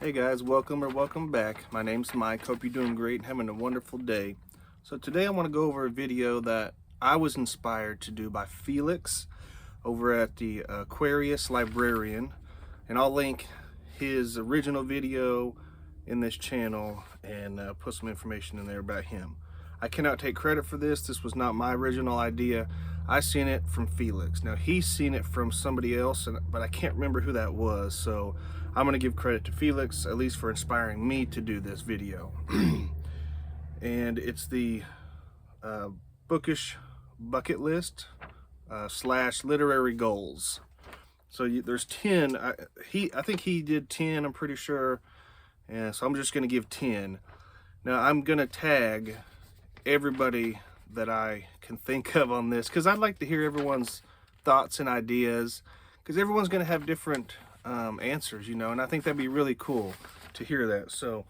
Hey guys, welcome back. My name's Mike. Hope you're doing great and having a wonderful day. So today I want to go over a video that I was inspired to do by Felix over at the Aquarius Librarian, and I'll link his original video in this channel and put some information in there about him. I cannot take credit for this. This was not my original idea. I seen it from Felix. Now he's seen it from somebody else, but I can't remember who that was. So I'm going to give credit to Felix, at least for inspiring me to do this video. And it's the Bookish bucket list slash literary goals. So there's 10. I think he did 10, I'm pretty sure. And so I'm just going to give 10. Now I'm going to tag everybody that I can think of on this, because I'd like to hear everyone's thoughts and ideas, because everyone's going to have different answers, you know, and I think that'd be really cool to hear that. So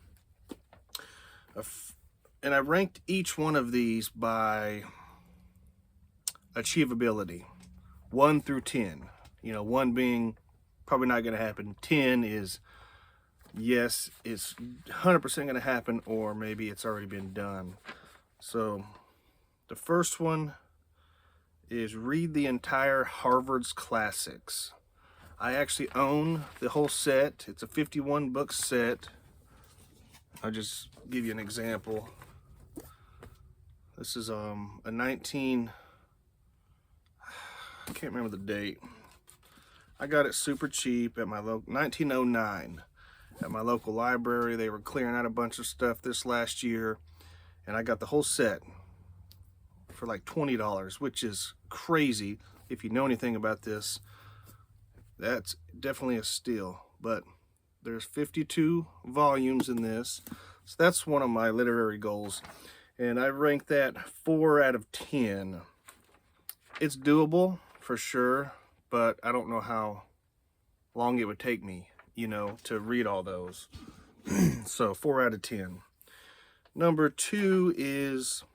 and I ranked each one of these by achievability, 1 through 10. You know, 1 being probably not going to happen, 10 is yes, it's 100% going to happen, or maybe it's already been done. So the first one is read the entire Harvard's classics. I actually own the whole set. It's a 51 book set. I'll just give you an example. This is a 19, I can't remember the date. I got it super cheap at my local, 1909, at my local library. They were clearing out a bunch of stuff this last year, and I got the whole set for like $20, which is crazy. If you know anything about this, that's definitely a steal. But there's 52 volumes in this, so that's one of my literary goals, and I rank that 4 out of 10. It's doable for sure, but I don't know how long it would take me, you know, to read all those. So 4 out of 10. Number 2 is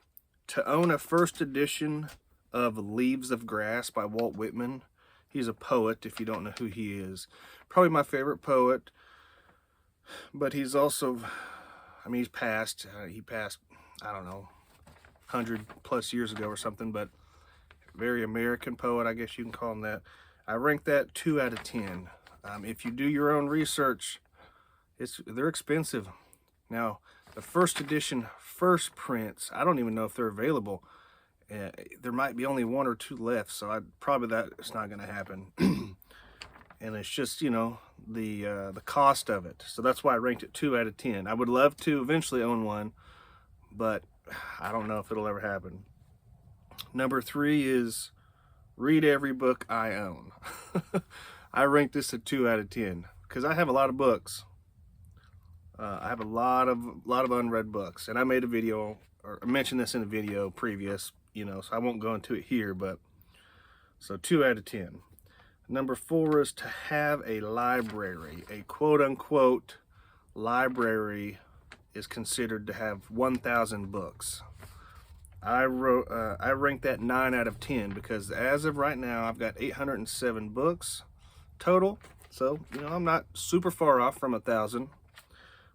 to own a first edition of Leaves of Grass by Walt Whitman. He's a poet, if you don't know who he is. Probably my favorite poet, but he's also, I mean, he's passed. He passed, I don't know, 100 plus years ago or something, but very American poet, I guess you can call him that. I rank that 2 out of 10. If you do your own research, they're expensive. Now, the first edition, first prints, I don't even know if they're available. There might be only 1 or 2 left, so probably that's not going to happen. And it's just, you know, the cost of it. So that's why I ranked it 2 out of 10. I would love to eventually own one, but I don't know if it'll ever happen. Number 3 is read every book I own. I rank this at 2 out of 10 because I have a lot of books. I have a lot of unread books, and I made a video, or I mentioned this in a video previous, you know, so I won't go into it here, but so 2 out of 10. Number 4 is to have a library. A quote-unquote library is considered to have 1,000 books. I ranked that 9 out of 10 because as of right now, I've got 807 books total. So, you know, I'm not super far off from 1,000.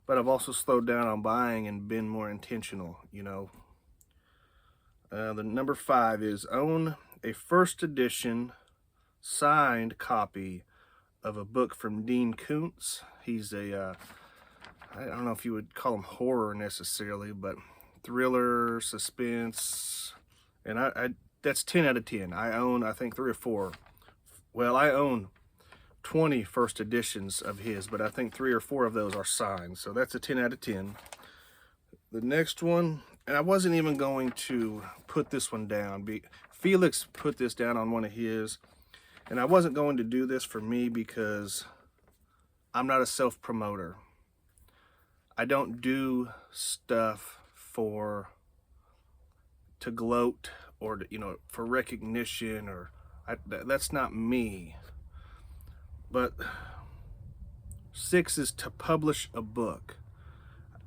But I've also slowed down on buying and been more intentional, you know. The number 5 is own a first edition signed copy of a book from Dean Koontz. He's a, I don't know if you would call him horror necessarily, but thriller, suspense, and that's 10 out of 10. I own, I think, 3 or 4. Well, I own 20 first editions of his, but I think 3 or 4 of those are signed, so that's a 10 out of 10. The next one, and I wasn't even going to put this one down. Felix put this down on one of his, and I wasn't going to do this for me because I'm not a self-promoter. I don't do stuff to gloat or to, you know, for recognition, or that's not me. But 6 is to publish a book.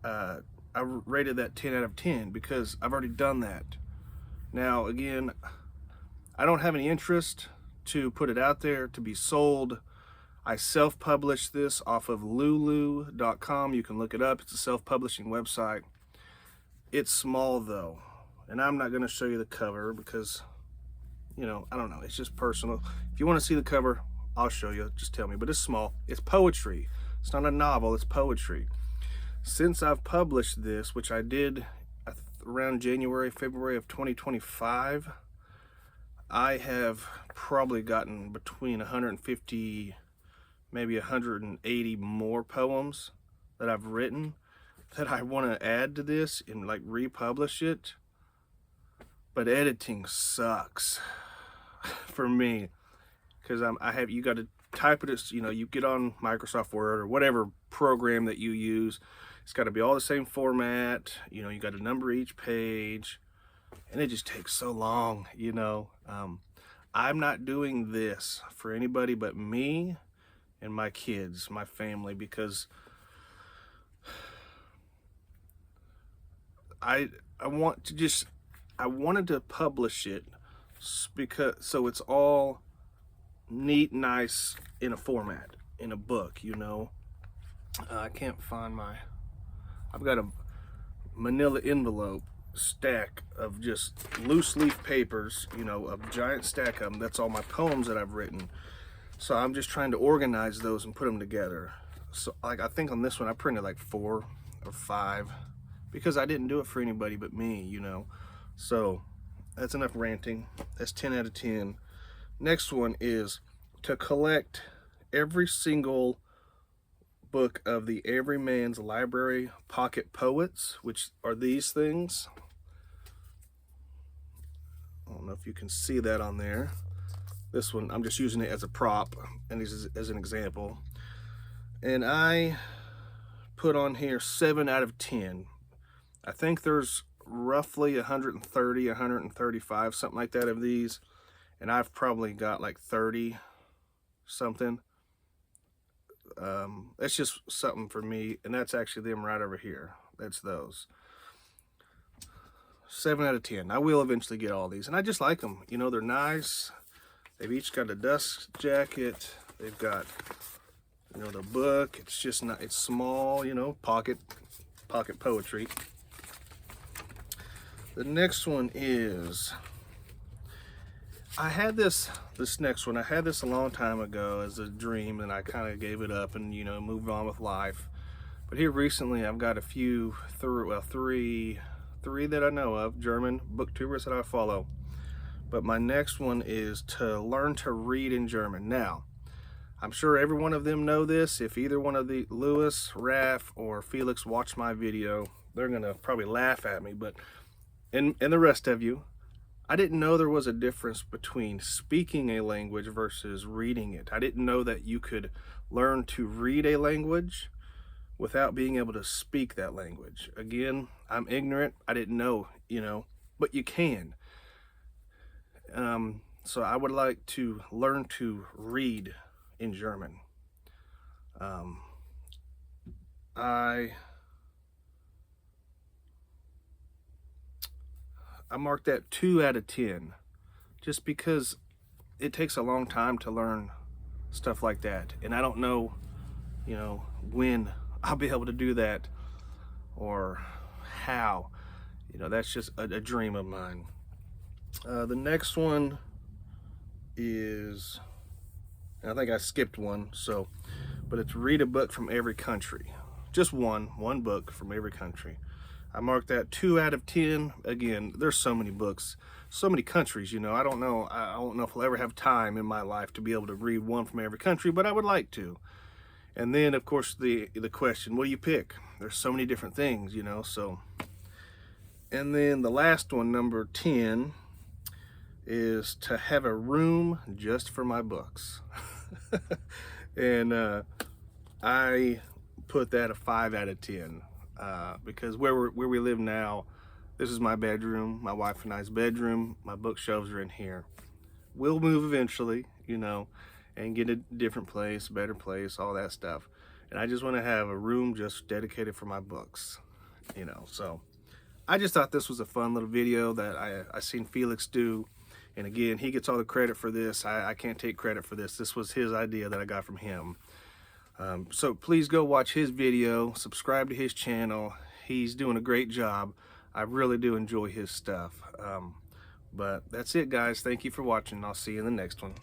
I rated that 10 out of 10 because I've already done that. Now, again, I don't have any interest to put it out there to be sold. I self-published this off of lulu.com. You can look it up. It's a self-publishing website. It's small though, and I'm not going to show you the cover because, you know, I don't know. It's just personal. If you want to see the cover, I'll show you. Just tell me. But it's small. It's poetry. It's not a novel. It's poetry. Since I've published this, which I did around January, February of 2025, I have probably gotten between 150, maybe 180 more poems that I've written that I want to add to this and like republish it. But editing sucks for me because you got to type it, you know, you get on Microsoft Word or whatever program that you use. It's got to be all the same format. You know, you got to number each page, and it just takes so long, you know. I'm not doing this for anybody but me and my kids, my family, because I wanted to publish it because so it's all neat, nice in a format, in a book, you know. I can't find I've got a manila envelope stack of just loose leaf papers, you know, a giant stack of them. That's all my poems that I've written. So I'm just trying to organize those and put them together. So like I think on this one I printed like 4 or 5 because I didn't do it for anybody but me, you know. So that's enough ranting. That's 10 out of 10. Next one is to collect every single book of the Everyman's Library Pocket Poets, which are these things. I don't know if you can see that on there. This one, I'm just using it as a prop and as an example. And I put on here 7 out of 10. I think there's roughly 130, 135, something like that of these. And I've probably got like 30 something. That's just something for me, and that's actually them right over here. That's those. 7 out of 10. I will eventually get all these, and I just like them. You know, they're nice. They've each got a dust jacket. They've got, you know, the book. It's just not. It's small. You know, pocket poetry. The next one is. I had this next one. I had this a long time ago as a dream, and I kind of gave it up and, you know, moved on with life. But here recently, I've got three that I know of, German booktubers that I follow. But my next one is to learn to read in German. Now, I'm sure every one of them know this. If either one of the Lewis, Raph, or Felix watch my video, they're gonna probably laugh at me. But and the rest of you, I didn't know there was a difference between speaking a language versus reading it. I didn't know that you could learn to read a language without being able to speak that language. Again, I'm ignorant. I didn't know, you know, but you can. So I would like to learn to read in German. I marked that 2 out of 10 just because it takes a long time to learn stuff like that. And I don't know, you know, when I'll be able to do that or how. You know, that's just a dream of mine. The next one is, I think I skipped one, so, but it's read a book from every country. Just one book from every country. I marked that 2 out of 10. Again, there's so many books, so many countries, you know. I don't know if I'll ever have time in my life to be able to read one from every country, but I would like to. And then, of course, the question, what do you pick? There's so many different things, you know, so. And then the last one, number 10, is to have a room just for my books. And I put that a 5 out of 10. Because where we live now, this is my bedroom, my wife and I's bedroom. My bookshelves are in here. We'll move eventually, you know, and get a different place, better place, all that stuff. And I just want to have a room just dedicated for my books, you know. So I just thought this was a fun little video that I seen Felix do. And again, he gets all the credit for this. I can't take credit for this. This was his idea that I got from him. So please go watch his video, subscribe to his channel. He's doing a great job. I really do enjoy his stuff. But that's it, guys. Thank you for watching. I'll see you in the next one.